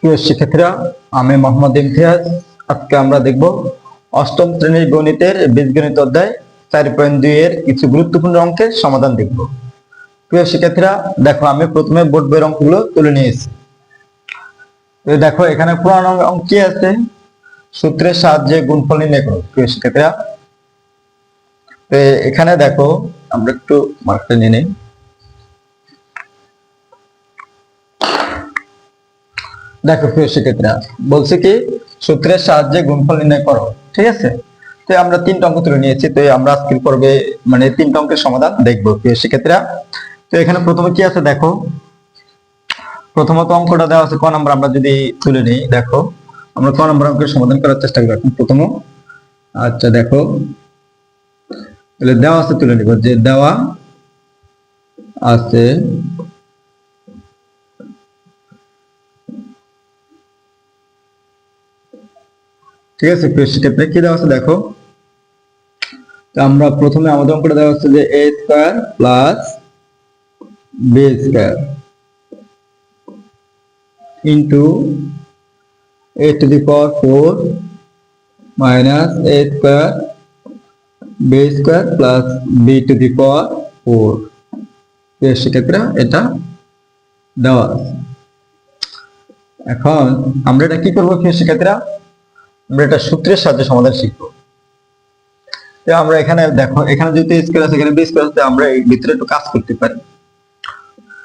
প্রিয় শিক্ষার্থীরা, আমি মোহাম্মদ ইমতিয়াজ। আজকে আমরা দেখব অষ্টম শ্রেণীর গণিতের বীজগণিত অধ্যায় 4.2 এর কিছু গুরুত্বপূর্ণ অঙ্কের সমাধান দেখব। প্রিয় শিক্ষার্থীরা, দেখো আমি প্রথমে বোর্ড বইয়ের অঙ্কগুলো তুলে নিয়েছি। দেখো এখানে পুরানো অঙ্ক কি আছে, সূত্রের সাহায্যে গুণফল নির্ণয় করো। প্রিয় শিক্ষার্থীরা, এখানে দেখো আমরা একটু মার্কটা নিয়ে নিই। দেখো প্রিয় শিক্ষার্থীরা, বলছে কি সূত্রের সাহায্যে গুণফল নির্ণয় করো, ঠিক আছে। তো আমরা 3টা অঙ্ক তুলে নিয়েছি, তো আমরা আজকের পর্বে মানে 3টা অঙ্কের সমাধান দেখবো। প্রিয় শিক্ষার্থীরা, তো এখানে প্রথমে কি আছে দেখো, প্রথমত অঙ্কটা দেওয়া আছে ক নাম্বার, আমরা যদি তুলে নিই, দেখো আমরা ক নাম্বার অঙ্কের সমাধান করার চেষ্টা করি এখন প্রথম। আচ্ছা দেখো, তাহলে দেওয়া আছে, তুলে নিব যে দেওয়া আছে ঠিক আছে। প্রিয় শিক্ষার্থীরা, কি দেওয়া আছে দেখো, আমরা প্রথমে আমাদের অঙ্কটা দেওয়া হচ্ছে যে a square plus b square into a to the power 4 minus a square b square plus b to the power 4। প্রিয় শিক্ষার্থীরা, এটা দেওয়া আছে। এখন আমরা এটা কি করবো প্রিয় শিক্ষার্থীরা, আমরা এটা সূত্রের সাহায্যে সমাধান শিখবো। আমরা এখানে দেখো, এখানে যেহেতু স্কয়ার আছে, এখানে বি স্কয়ার আছে, আমরা এই ভিতরে একটু কাজ করতে পারি।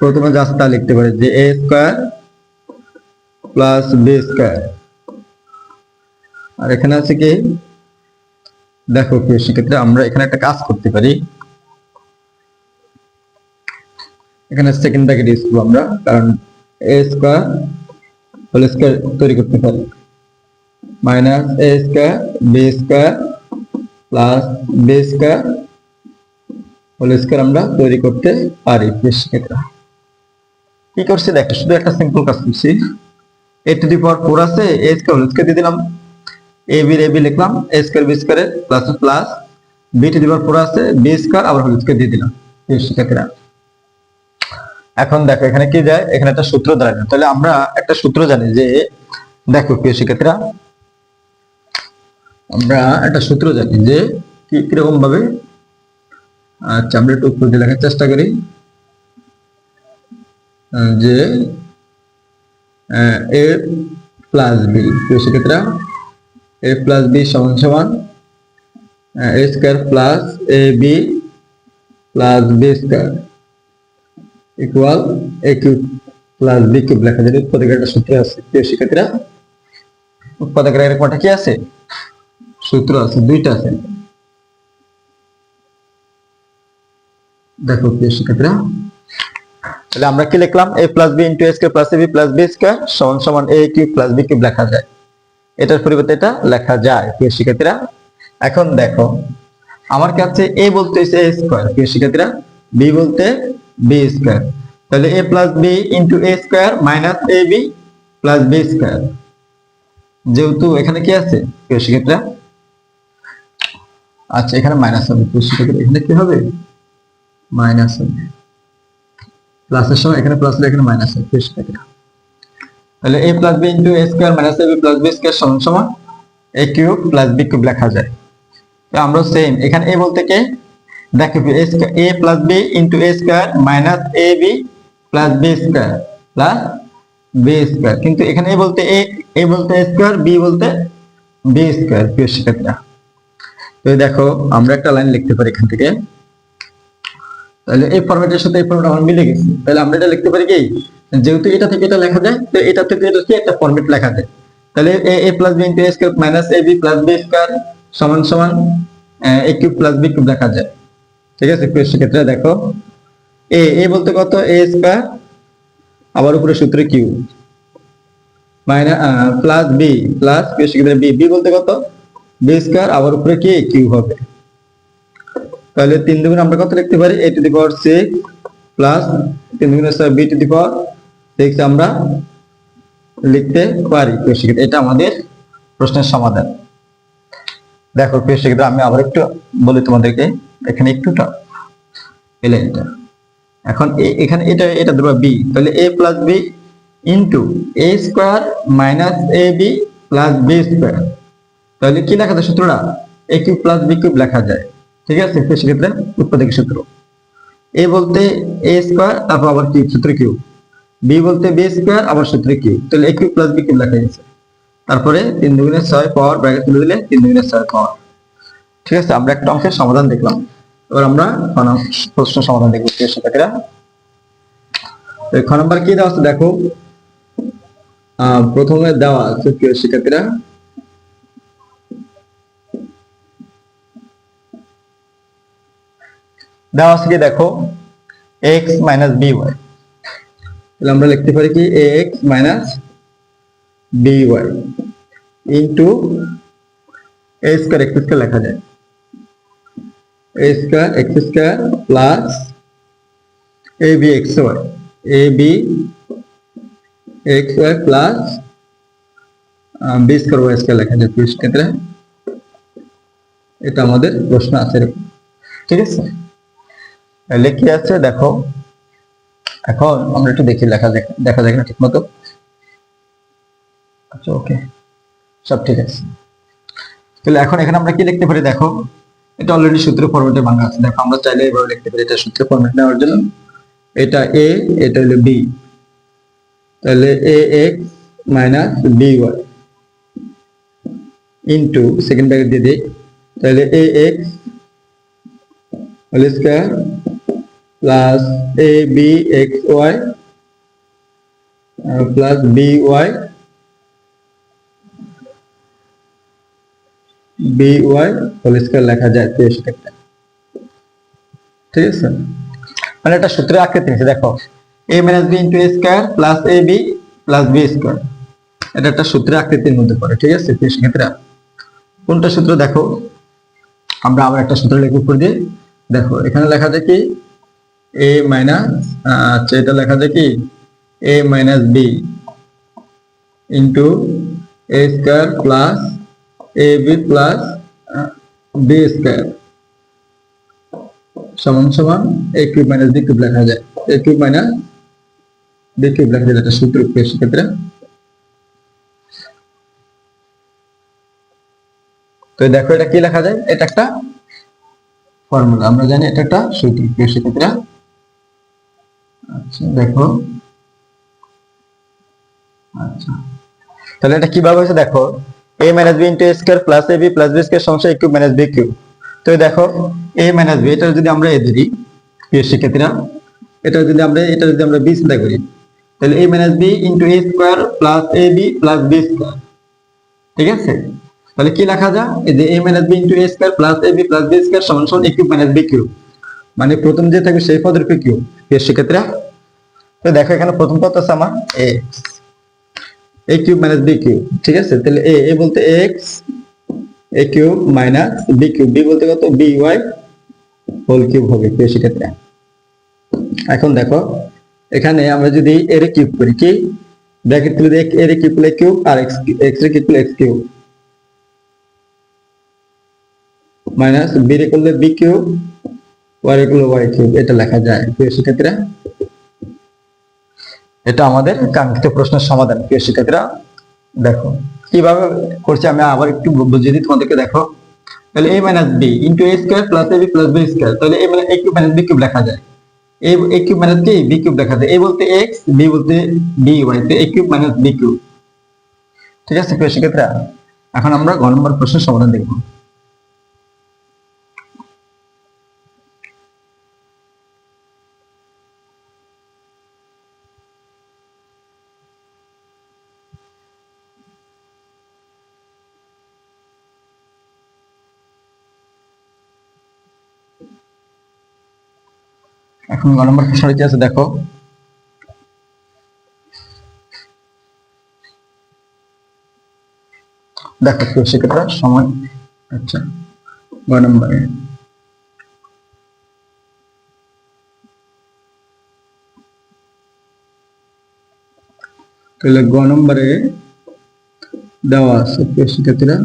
প্রথমে যা তা লিখতে পারি যে a square plus b square, আর এখানে আছে কি দেখো প্রিয় শিক্ষার্থীরা, আমরা এখানে একটা কাজ করতে পারি। এখানে সেকেন্ড ব্র্যাকেট ইউজ করব আমরা, কারণ a স্কয়ার হোল স্কয়ার তৈরি করতে পারি, minus a square b square plus b square whole square আমরা তৈরি করতে পারি। শিক্ষার্থীরা, কি করছি দেখো, শুধু একটা সিম্পল কাজ করছি। a টু দি পাওয়ার 4 আছে, a স্কয়ার হোল স্কয়ার দিয়ে দিলাম, a বি লিখলাম, a square b square plus plus b to the power 4 আছে, b স্কয়ার আবার হোল স্কয়ার দিয়ে দিলাম। শিক্ষার্থীরা, এখন দেখো এখানে কি যায়, এখানে একটা সূত্র দাঁড়ায়। তাহলে আমরা একটা সূত্র জানি যে, দেখো প্রিয় শিক্ষার্থীরা, আমরা একটা সূত্র জানি যে কিরকম ভাবে, আচ্ছা আমরা একটু উপর দিয়ে লেখার চেষ্টা করি যে a প্লাস বি। প্রিয় শিক্ষার্থীরা, a প্লাস বি সমান সমান a square plus A B plus B square equal a cube plus B cube লেখা যায়। উৎপাদকের একটা সূত্র আছে। প্রিয় শিক্ষার্থীরা, উৎপাদকের এর কয়টা কি আছে, সূত্র আছে, 2টা আছে। দেখো প্রিয় শিক্ষার্থীরা, তাহলে আমরা কি লিখলাম, a plus B into a square plus ab plus b square সমান সমান a cube plus b cube লেখা যায়। এটার পরিবর্তে এটা লেখা যায়। প্রিয় শিক্ষার্থীরা, এখন দেখো আমার কাছে a বলতে হচ্ছে a স্কয়ার, প্রিয় শিক্ষার্থীরা, b বলতে b স্কয়ার, তাহলে a plus b into a square minus ab plus b square, যেহেতু এখানে কি আছে প্রিয় শিক্ষার্থীরা, আচ্ছা এখানে মাইনাস হবে। প্রিয় শিক্ষার্থীরা, এখানে কি হবে, মাইনাস হবে, প্লাসের সময় এখানে প্লাস হলে এখানে মাইনাস হবে। প্রিয় শিক্ষার্থীরা, তাহলে a plus b into a square minus ab plus b square সমান সমান a cube plus b cube লেখা যায়। তো আমরা সেম এখানে a বলতে কে, দেখো a plus b into a square minus ab plus b square plus b square, কিন্তু এখানে a বলতে a বলতে a স্কয়ার, b বলতে b স্কয়ার। প্রিয় শিক্ষার্থীরা, তো দেখো আমরা একটা লাইন লিখতে পারি এখান থেকে, তাহলে এই ফরম্যাটের সাথে এই ফরম্যাট আমার মিলে গেছে। তাহলে আমরা এটা লিখতে পারি কি, যেহেতু এটা থেকে এটা লেখা যায়, তো এটা থেকে এটা কি একটা ফরম্যাট লেখা যায়। তাহলে a plus b into a square minus ab plus b square সমান সমান a cube plus b cube লেখা যায়। ঠিক আছে। প্রিয় শিক্ষার্থীরা, দেখো a বলতে কত, a স্কয়ার আবার উপরে সূত্রে cube minus plus b plus, প্রিয় শিক্ষার্থীরা, b বলতে কত, b স্কয়ার আবার উপরে কি কিউব হবে। তাহলে 3 দুগুণ আমরা কত লিখতে পারি, a to the power 6 plus 3 দুগুণ 6 b টু দি পাওয়ার 6 আমরা লিখতে পারি। প্রিয় শিক্ষার্থী, এটা আমাদের প্রশ্নের সমাধান। দেখো প্রিয় শিক্ষার্থী, আমি আবার একটু বলি তোমাদেরকে, এখানে একটুটা পেলে এটা, এখন এখানে এটা ধরো b, তাহলে a plus b into A square minus A B plus B square. তাহলে কি লেখা যায় সূত্রটা? A cube plus B cube লেখা যায়। ঠিক আছে, সেক্ষেত্রে উৎপাদক সূত্র। এ বলতে এ স্কোয়ার, তারপর আবার কিউব, সূত্র কিউব। বি বলতে বি স্কোয়ার, আবার সূত্র কিউব। তাহলে এ কিউব প্লাস বি কিউব লেখা গেছে। তারপরে 3 দুগুণে 6 পাওয়ার ব্র্যাকেট তুলে দিলে 3 দুগুণে 6 পাওয়ার। ঠিক আছে, আমরা একটা অঙ্কের সমাধান দেখলাম। এবার আমরা প্রশ্ন সমাধান দেখব প্রিয় শিক্ষার্থীরা। খ নাম্বার কি দেওয়া আছে দেখো। প্রথমে দেওয়া আছে প্রিয় শিক্ষার্থীরা, দেওয়া আছে কি দেখো, x মাইনাস by। তাহলে আমরা লিখতে পারি কি ax minus by into a square x square লেখা যায়। a square x square plus ab xy, ab xy plus b square y square লেখা যায়। প্রিয় শিক্ষার্থীরা, এটা আমাদের প্রশ্ন আছে এরকম। ঠিক আছে, তাহলে কি আছে দেখো। এখন আমরা একটু দেখি দেখা যায় না ঠিক মতো। আচ্ছা, ওকে, সব ঠিক আছে। তাহলে এখন এখানে আমরা কি লিখতে পারি দেখো, এটা অলরেডি সূত্র ফরম্যাটে ভাঙা আছে। দেখো আমরা চাইলে এইভাবে লিখতে পারি, এটা সূত্র ফরম্যাট নেওয়ার জন্য এটা a, এটা হলো b। তাহলে ax minus by into second bracket দিয়ে দিই। তাহলে ax whole square plus abxy plus by whole square লেখা যায়। ঠিক আছে, মানে এটা সূত্রের আকৃতি নিচ্ছে দেখো, a minus b into a square plus ab plus b square. এটা একটা সূত্রের আকৃতির মধ্যে পড়ে। ঠিক আছে, সেক্ষেত্রে কোনটা সূত্র দেখো, আমরা আবার একটা সূত্র লিখে উপর দিয়ে দেখো। এখানে লেখা যায় কি a মাইনাস, আচ্ছা এটা লেখা যায় কি a minus b into a square plus ab plus b square সমান সমান a cube minus b cube লেখা যায়। a cube minus b cube লেখা যায়, এটা সূত্র। সেক্ষেত্রে তো দেখো এটা কি লেখা যায়, এটা একটা ফর্মুলা, আমরা জানি এটা একটা সূত্র। সেক্ষেত্রে আচ্ছা দেখো, আচ্ছা তাহলে এটা কিভাবে হয়েছে দেখো, a minus b into a square plus ab plus b square সমান a cube minus b cube. তো দেখো a মাইনাস b, এটা যদি আমরা a ধরি প্রিয় শিক্ষার্থীরা, এটা যদি আমরা b চিন্তা করি, তাহলে a minus b into a square plus ab plus b square. ঠিক আছে, তাহলে কি লেখা যায়, এই যে a minus b into a square plus ab plus b square সমান a cube minus b cube. মানে প্রথম যে থাকবে সেই পদের কিউব। প্রিয় শিক্ষার্থীরা, তো দেখো এখানে প্রথম পদ আছে আমার a cube minus b cube. ঠিক আছে, তাহলে a বলতে x a cube minus b cube, b বলতে কত by হোল কিউব হবে। প্রিয় শিক্ষার্থীরা, এখন দেখো এখানে আমরা যদি এর কিউব করি, কি ব্র্যাকেট তুলে দিই, এর কিউব প্লাস কিউব আর x এর cube plus x cube minus b এর করলে b কিউব y এর করলে y কিউব, এটা লেখা যায়। প্রিয় শিক্ষার্থীরা, এটা আমাদের কাঙ্ক্ষিত প্রশ্নের সমাধান। প্রিয় শিক্ষার্থীরা, দেখো কিভাবে করছি আমি আবার একটু বুঝিয়ে দিই তোমাদেরকে। দেখো তাহলে a minus b into a square plus ab plus b square, তাহলে a মানে a cube minus b cube লেখা যায়। a কিউব মাইনাস কি b কিউব লেখা যায়। a বলতে x, b বলতে by, তো a cube minus b cube. ঠিক আছে প্রিয় শিক্ষার্থীরা, এখন আমরা গ নম্বর প্রশ্নের সমাধান দেখব। এখন গ নম্বর প্রশ্ন কি আছে দেখো, দেখো প্রিয় শিক্ষার্থীরা সময়, আচ্ছা গ নম্বরে তাহলে গ নম্বরে দেওয়া আছে প্রিয় শিক্ষার্থীরা,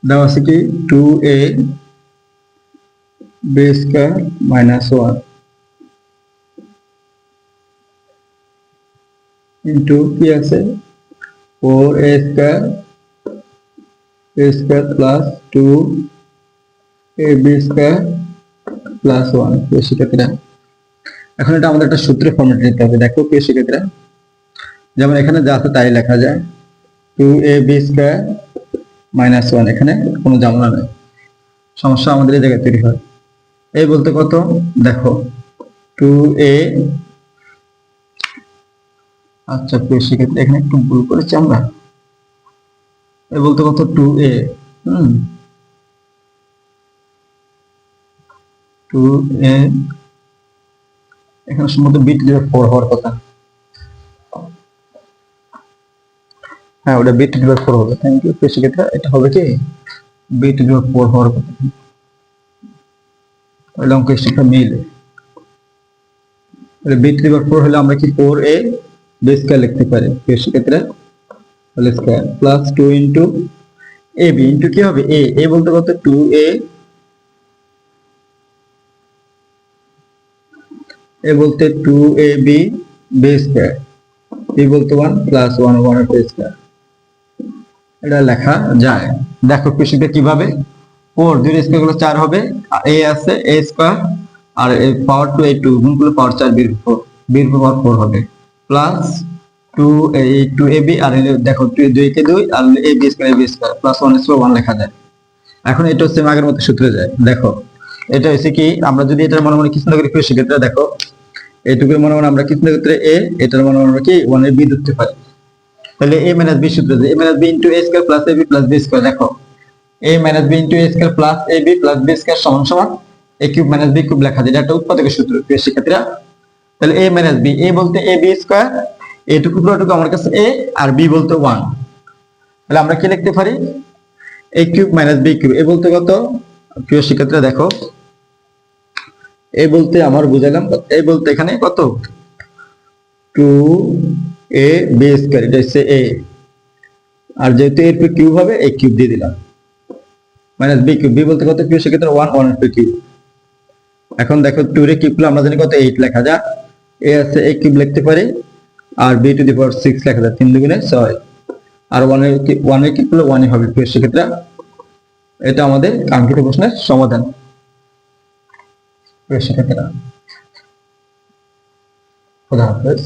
দেওয়া আছে কি 2a B square minus 1 into কি আছে 4a square plus 2ab square plus 1। প্রিয় শিক্ষার্থীরা, এখন এটা আমাদের একটা সূত্রে ফরম্যাট নিতে হবে। দেখো প্রিয় শিক্ষার্থীরা, যেমন এখানে যা আছে তাই লেখা যায় 2ab স্কয়ার মাইনাস 1, এখানে কোনো ঝামেলা নেই, সমস্যা আমাদের এই জায়গায় তৈরি হয়। এই বলতে কত, দেখো 2a, আচ্ছা প্রিয় শিক্ষার্থী এখানে একটু ভুল করেছি আমরা, এই বলতে কত 2a, 2a, এখানে সম্ভবত b টু দি পাওয়ার 4 হওয়ার কথা। হ্যাঁ, ওটা b টু দি পাওয়ার 4 হবে। থ্যাংক ইউ প্রিয় শিক্ষার্থীরা, এটা হবে কি b টু দি পাওয়ার 4 হওয়ার কথা। তাহলে অঙ্ক শিক্ষা মিলে, তাহলে b টু দি পাওয়ার 4 হলে আমরা কি 4a b স্কয়ার লিখতে পারি প্রিয় শিক্ষার্থীরা, তাহলে square plus 2 into ab into কি হবে a বলতে কত 2a, a বলতে 2ab b স্কয়ার, b বলতে 1 প্লাস 1 1 b স্কয়ার, এটা লেখা যায়। দেখো কৃষিতে কিভাবে 4 2 এর স্কয়ার গুলো 4 হবে, আর a আছে a স্কয়ার, আর এই পাওয়ার 2 এই 2 গুণ করলে পাওয়ার 4 বির পাওয়ার 4 হবে, প্লাস 2 এই 2ab, আর দেখো 2 কে 2 আর ab স্কয়ার প্লাস 1 স্কয়ার 1 লেখা যায়। এখন এটা সেম আগের মতো সূত্রে যায়। দেখো এটা হচ্ছে কি, আমরা যদি এটার মনে মনে কিছু না করি কৃষি ক্ষেত্রে, দেখো এইটুকুর মনে মনে আমরা কিছু না ক্ষেত্রে a, এটার মনে মনে কি 1 এর b ধরতে পারি, তাহলে a মাইনাস b সূত্র আছে, a minus b into a square plus ab plus b square. দেখো a minus b into a square plus ab plus b square সমান সমান a cube minus b cube লেখা যায়, এটা একটা উৎপাদকের সূত্র প্রিয় শিক্ষার্থীরা। তাহলে a মাইনাস b, a বলতে ab স্কয়ার, এটুকু পুরোটুকু আমার কাছে a, আর b বলতে 1, তাহলে আমরা কি লিখতে পারি a cube minus b cube. a বলতে কত প্রিয় শিক্ষার্থীরা, দেখো a বলতে আমার বুঝালাম, a বলতে এখানে কত 2a b স্কয়ার, এটা হচ্ছে a, আর যেহেতু এর পর কিউব হবে a কিউব দিয়ে দিলাম, মাইনাস b কিউব, b বলতে কত প্রিয় শিক্ষার্থীরা 1 1 এর কিউব। এখন দেখো 2 এর কিউব আমরা জানি কত 8 লেখা যায়, a আছে a কিউব লিখতে পারি, আর b টু দি পাওয়ার 6 লেখা যায়, 3 দুগুণে 6, আর 1 এর কিউব 1 হবে প্রিয় শিক্ষার্থীরা। এটা আমাদের কাঙ্ক্ষিত প্রশ্নের সমাধান প্রিয় শিক্ষার্থীরা। খোদা হাফেজ।